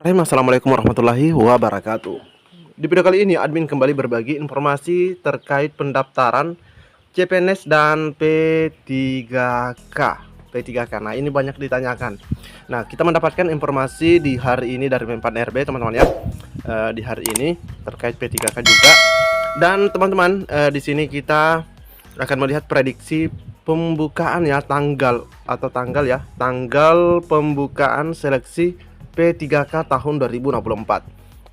Assalamualaikum warahmatullahi wabarakatuh. Di video kali ini admin kembali berbagi informasi terkait pendaftaran CPNS dan P3K. Nah, ini banyak ditanyakan. Nah, kita mendapatkan informasi di hari ini dari Menpan RB, teman-teman ya. Di hari ini terkait P3K juga. Dan teman-teman, di sini kita akan melihat prediksi pembukaan ya, tanggal pembukaan seleksi P3K tahun 2024.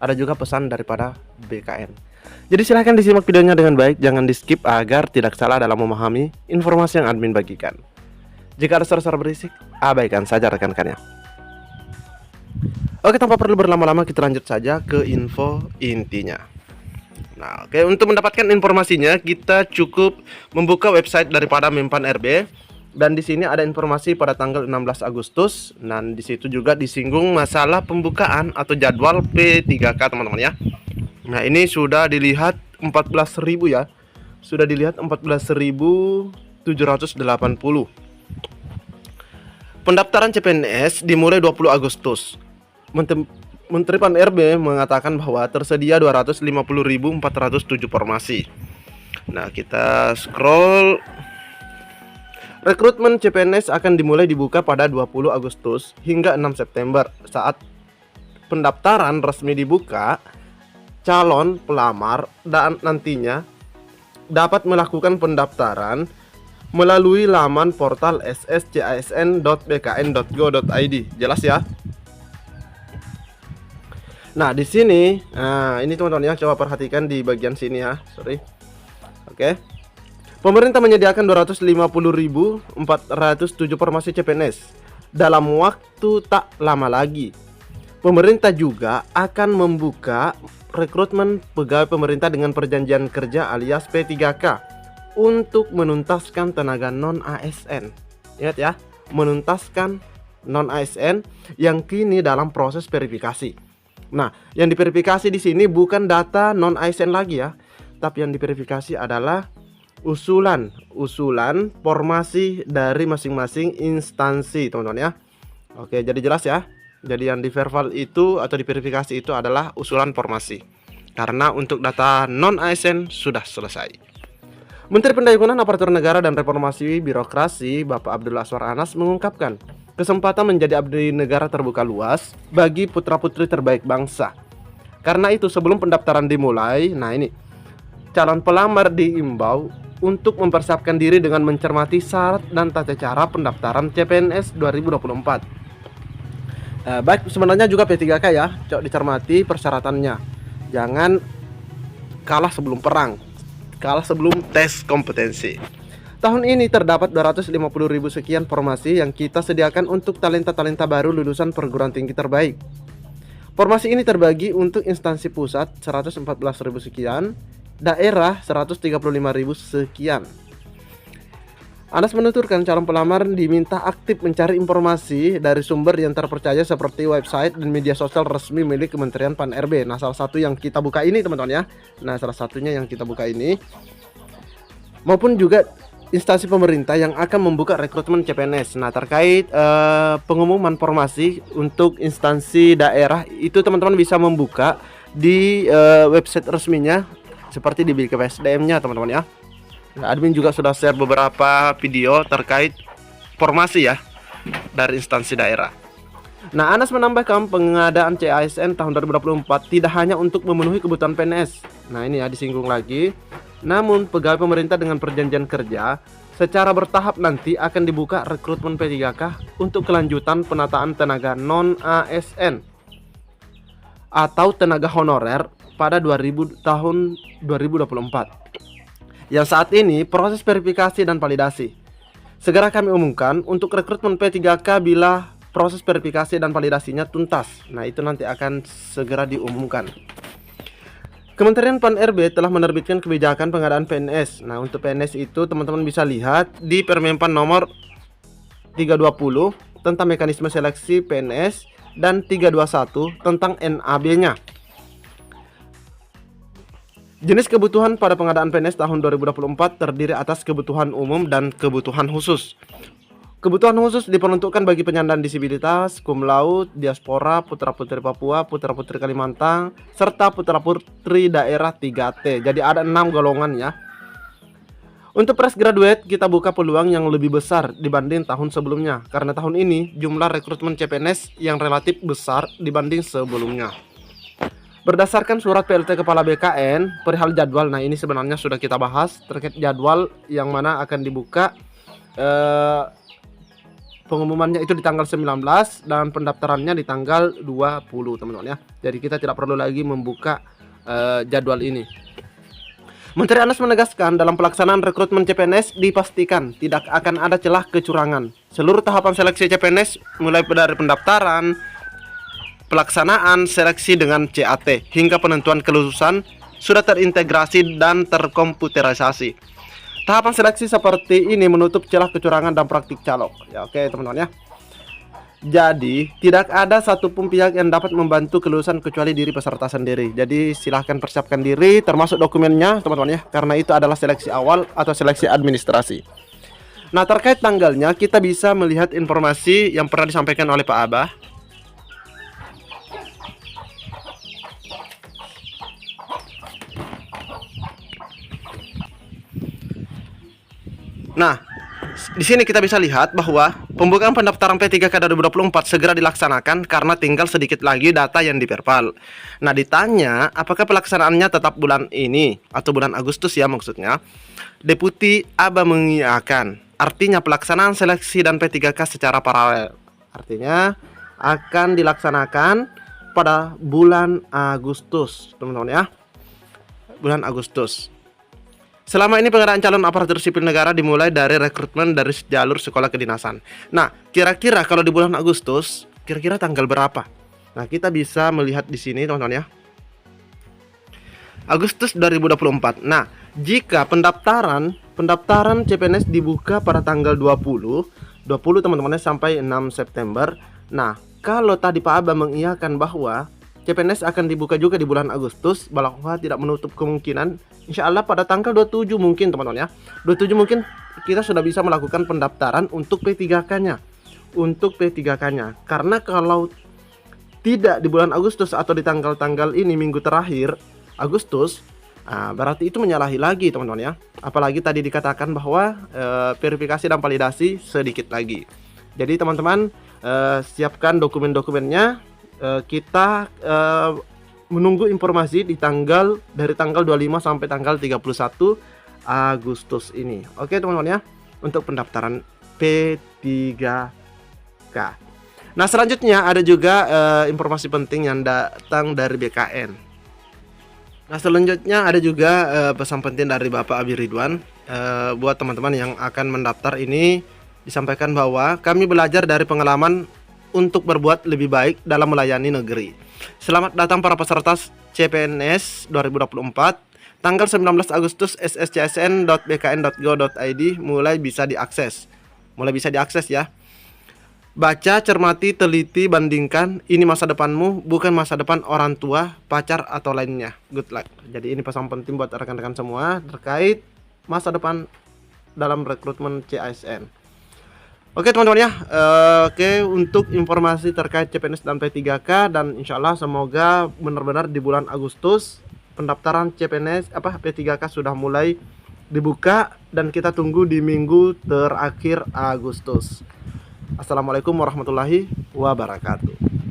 Ada juga pesan daripada BKN. Jadi silahkan disimak videonya dengan baik, jangan di skip agar tidak salah dalam memahami informasi yang admin bagikan. Jika ada suara-suara berisik, abaikan saja rekan-rekannya. Oke, tanpa perlu berlama-lama kita lanjut saja ke info intinya. Nah, oke, untuk mendapatkan informasinya kita cukup membuka website daripada Menpan RB. Dan di sini ada informasi pada tanggal 16 Agustus. Dan di situ juga disinggung masalah pembukaan atau jadwal P3K, teman-teman ya. Nah, ini sudah dilihat 14.000 ya. Sudah dilihat 14.780. Pendaftaran CPNS dimulai 20 Agustus. Menteri Pan RB mengatakan bahwa tersedia 250.407 formasi. Nah, kita scroll. Rekrutmen CPNS akan dimulai dibuka pada 20 Agustus hingga 6 September. Saat pendaftaran resmi dibuka, calon pelamar dan nantinya dapat melakukan pendaftaran melalui laman portal sscisn.bkn.go.id. Jelas ya? Nah, di sini, ini teman-teman ya, coba perhatikan di bagian sini ya. Sorry. Oke. Pemerintah menyediakan 250.407 formasi CPNS dalam waktu tak lama lagi. Pemerintah juga akan membuka rekrutmen pegawai pemerintah dengan perjanjian kerja alias P3K untuk menuntaskan tenaga non-ASN. Ingat ya, menuntaskan non-ASN yang kini dalam proses verifikasi. Nah, yang diverifikasi di sini bukan data non-ASN lagi ya, tapi yang diverifikasi adalah usulan formasi dari masing-masing instansi, teman-teman ya. Oke, jadi jelas ya. Jadi yang diverval itu atau diverifikasi itu adalah usulan formasi. Karena untuk data non ASN sudah selesai. Menteri Pendayaan Aparatur Negara dan Reformasi Birokrasi Bapak Abdul Azwar Anas mengungkapkan, kesempatan menjadi abdi negara terbuka luas bagi putra-putri terbaik bangsa. Karena itu sebelum pendaftaran dimulai, nah ini calon pelamar diimbau untuk mempersiapkan diri dengan mencermati syarat dan tata cara pendaftaran CPNS 2024. Baik, sebenarnya juga P3K ya, coba dicermati persyaratannya. Jangan kalah sebelum perang, kalah sebelum tes kompetensi. Tahun ini terdapat 250.000 sekian formasi yang kita sediakan untuk talenta-talenta baru lulusan perguruan tinggi terbaik. Formasi ini terbagi untuk instansi pusat 114.000 sekian, daerah 135.000 sekian. Anas menuturkan calon pelamar diminta aktif mencari informasi dari sumber yang terpercaya seperti website dan media sosial resmi milik Kementerian Pan RB. Nah, salah satu yang kita buka ini, teman-teman ya. Nah, salah satunya yang kita buka ini, maupun juga instansi pemerintah yang akan membuka rekrutmen CPNS. Nah, terkait pengumuman formasi untuk instansi daerah itu teman-teman bisa membuka di website resminya seperti di BKPSDM-nya, teman-teman ya. Nah, admin juga sudah share beberapa video terkait formasi ya dari instansi daerah. Nah, Anas menambahkan pengadaan CASN tahun 2024 tidak hanya untuk memenuhi kebutuhan PNS. Nah, ini ya disinggung lagi. Namun pegawai pemerintah dengan perjanjian kerja secara bertahap nanti akan dibuka rekrutmen P3K untuk kelanjutan penataan tenaga non-ASN atau tenaga honorer pada tahun 2024. Yang saat ini proses verifikasi dan validasi. Segera kami umumkan untuk rekrutmen P3K bila proses verifikasi dan validasinya tuntas. Nah, itu nanti akan segera diumumkan. Kementerian Pan RB telah menerbitkan kebijakan pengadaan PNS. Nah, untuk PNS itu teman-teman bisa lihat di Permenpan nomor 320 tentang mekanisme seleksi PNS dan 321 tentang NAB-nya. Jenis kebutuhan pada pengadaan PNS tahun 2024 terdiri atas kebutuhan umum dan kebutuhan khusus. Kebutuhan khusus diperuntukkan bagi penyandang disabilitas, cum laude, diaspora, putra-putri Papua, putra-putri Kalimantan, serta putra-putri daerah 3T. Jadi ada 6 golongan ya. Untuk fresh graduate kita buka peluang yang lebih besar dibanding tahun sebelumnya, karena tahun ini jumlah rekrutmen CPNS yang relatif besar dibanding sebelumnya. Berdasarkan surat PLT Kepala BKN perihal jadwal, nah ini sebenarnya sudah kita bahas terkait jadwal yang mana akan dibuka. Pengumumannya itu di tanggal 19 dan pendaftarannya di tanggal 20 teman-teman ya. Jadi kita tidak perlu lagi membuka jadwal ini. Menteri Anas menegaskan dalam pelaksanaan rekrutmen CPNS dipastikan tidak akan ada celah kecurangan. Seluruh tahapan seleksi CPNS mulai dari pendaftaran, pelaksanaan seleksi dengan CAT hingga penentuan kelulusan sudah terintegrasi dan terkomputerisasi. Tahapan seleksi seperti ini menutup celah kecurangan dan praktik calok. Ya, oke teman-teman ya. Jadi tidak ada satupun pihak yang dapat membantu kelulusan kecuali diri peserta sendiri. Jadi silahkan persiapkan diri termasuk dokumennya teman-teman ya. Karena itu adalah seleksi awal atau seleksi administrasi. Nah terkait tanggalnya kita bisa melihat informasi yang pernah disampaikan oleh Pak Abah. Nah, di sini kita bisa lihat bahwa pembukaan pendaftaran P3K 2024 segera dilaksanakan karena tinggal sedikit lagi data yang diperpal. Nah, ditanya apakah pelaksanaannya tetap bulan ini atau bulan Agustus ya maksudnya. Deputi Abah mengiyakan. Artinya pelaksanaan seleksi dan P3K secara paralel. Artinya akan dilaksanakan pada bulan Agustus, teman-teman ya. Bulan Agustus. Selama ini pengadaan calon aparatur sipil negara dimulai dari rekrutmen dari jalur sekolah kedinasan. Nah, kira-kira kalau di bulan Agustus, kira-kira tanggal berapa? Nah, kita bisa melihat di sini, teman-teman ya. Agustus 2024. Nah, jika pendaftaran CPNS dibuka pada tanggal 20 teman-teman sampai 6 September. Nah, kalau tadi Pak Abah mengiyakan bahwa CPNS akan dibuka juga di bulan Agustus, bahwa tidak menutup kemungkinan insya Allah pada tanggal 27 mungkin teman-teman ya. 27 mungkin kita sudah bisa melakukan pendaftaran untuk P3K-nya. Untuk P3K-nya. Karena kalau tidak di bulan Agustus atau di tanggal-tanggal ini minggu terakhir Agustus, berarti itu menyalahi lagi teman-teman ya. Apalagi tadi dikatakan bahwa verifikasi dan validasi sedikit lagi. Jadi teman-teman siapkan dokumen-dokumennya. Kita menunggu informasi dari tanggal 25 sampai tanggal 31 Agustus ini. Oke teman-teman ya, untuk pendaftaran P3K. Nah selanjutnya ada juga informasi penting yang datang dari BKN. Nah selanjutnya ada juga pesan penting dari Bapak Abi Ridwan. Buat teman-teman yang akan mendaftar ini disampaikan bahwa kami belajar dari pengalaman untuk berbuat lebih baik dalam melayani negeri. Selamat datang para peserta CPNS 2024. Tanggal 19 Agustus sscsn.bkn.go.id mulai bisa diakses. Ya. Baca, cermati, teliti, bandingkan. Ini masa depanmu, bukan masa depan orang tua, pacar atau lainnya. Good luck. Jadi ini pesan penting buat rekan-rekan semua terkait masa depan dalam rekrutmen CASN. Oke teman-teman ya, untuk informasi terkait CPNS dan P3K, dan insya Allah semoga benar-benar di bulan Agustus pendaftaran CPNS P3K sudah mulai dibuka dan kita tunggu di minggu terakhir Agustus. Assalamualaikum warahmatullahi wabarakatuh.